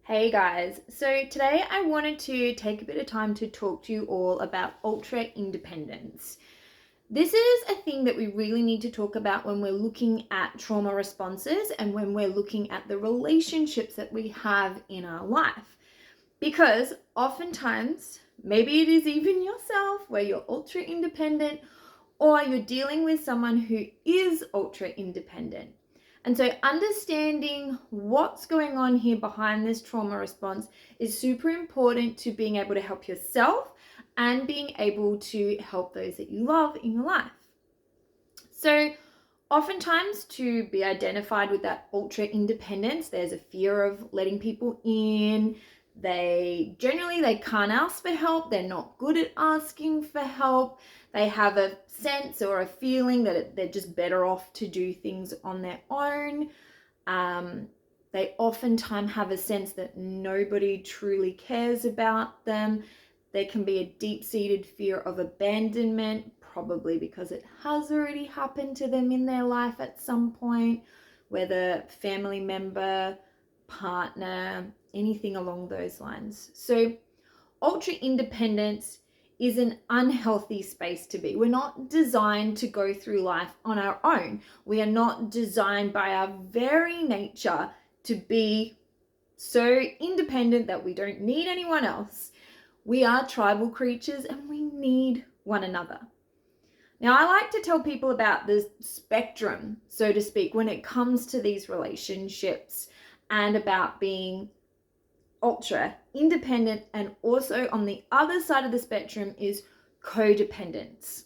Hey guys, so today I wanted to take a bit of time to talk to you all about ultra independence. This is a thing that we really need to talk about when we're looking at trauma responses and when we're looking at the relationships that we have in our life. Because oftentimes, maybe it is even yourself where you're ultra independent or you're dealing with someone who is ultra independent. And so understanding what's going on here behind this trauma response is super important to being able to help yourself and being able to help those that you love in your life. So oftentimes to be identified with that ultra independence, there's a fear of letting people in. They can't ask for help. They're not good at asking for help. They have a sense or a feeling that they're just better off to do things on their own. They oftentimes have a sense that nobody truly cares about them. There can be a deep-seated fear of abandonment, probably because it has already happened to them in their life at some point, whether family member, partner, anything along those lines. So ultra independence is an unhealthy space to be. We're not designed to go through life on our own. We are not designed by our very nature to be so independent that we don't need anyone else. We are tribal creatures and we need one another. Now, I like to tell people about the spectrum, so to speak, when it comes to these relationships and about being ultra independent, and also on the other side of the spectrum is codependence.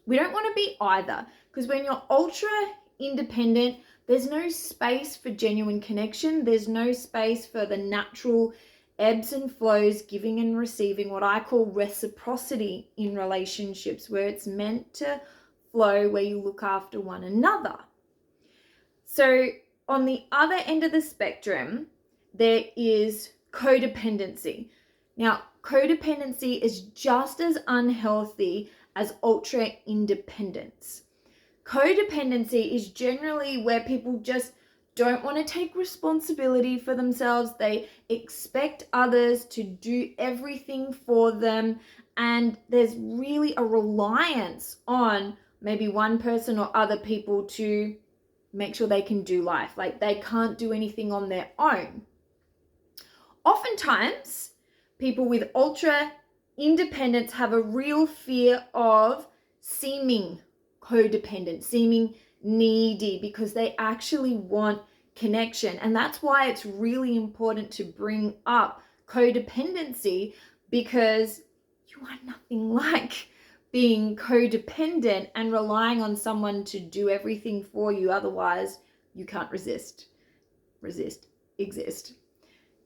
We don't want to be either, because when you're ultra independent, there's no space for genuine connection. There's no space for the natural ebbs and flows, giving and receiving, what I call reciprocity in relationships, where it's meant to flow, where you look after one another. So on the other end of the spectrum, there is codependency. Now, codependency is just as unhealthy as ultra independence. Codependency is generally where people just don't want to take responsibility for themselves. They expect others to do everything for them, and there's really a reliance on maybe one person or other people to make sure they can do life. Like they can't do anything on their own. Oftentimes, people with ultra independence have a real fear of seeming codependent, seeming needy, because they actually want connection. And that's why it's really important to bring up codependency, because you are nothing like being codependent and relying on someone to do everything for you. Otherwise, you can't exist.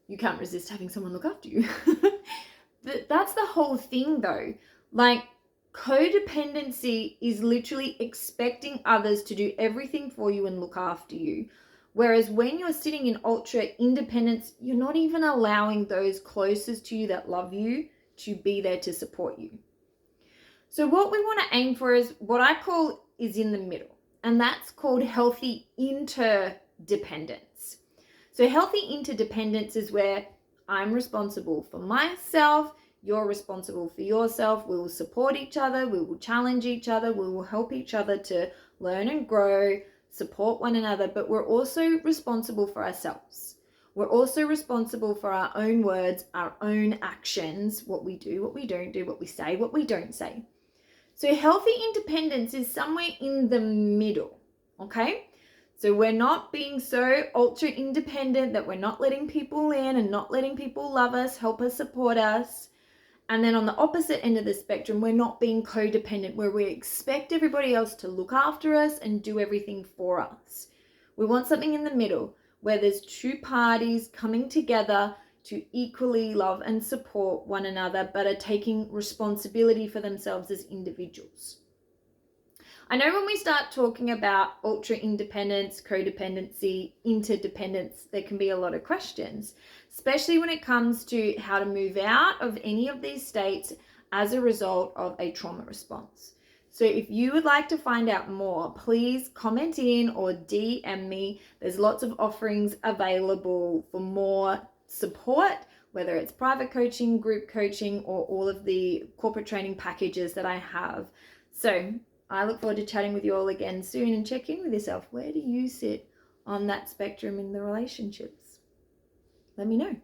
You can't resist having someone look after you. That's the whole thing though. Like, codependency is literally expecting others to do everything for you and look after you. Whereas when you're sitting in ultra independence, you're not even allowing those closest to you that love you to be there to support you. So what we want to aim for is what I call is in the middle, and that's called healthy interdependence. So healthy interdependence is where I'm responsible for myself, you're responsible for yourself, we will support each other, we will challenge each other, we will help each other to learn and grow, support one another, but we're also responsible for ourselves. We're also responsible for our own words, our own actions, what we do, what we don't do, what we say, what we don't say. So healthy independence is somewhere in the middle, okay? So we're not being so ultra independent that we're not letting people in and not letting people love us, help us, support us. And then on the opposite end of the spectrum, we're not being codependent, where we expect everybody else to look after us and do everything for us. We want something in the middle, where there's two parties coming together to equally love and support one another, but are taking responsibility for themselves as individuals. I know when we start talking about ultra independence, codependency, interdependence, there can be a lot of questions, especially when it comes to how to move out of any of these states as a result of a trauma response. So if you would like to find out more, please comment in or DM me. There's lots of offerings available for more support, whether it's private coaching, group coaching, or all of the corporate training packages that I have. So I look forward to chatting with you all again soon, and check in with yourself. Where do you sit on that spectrum in the relationships? Let me know.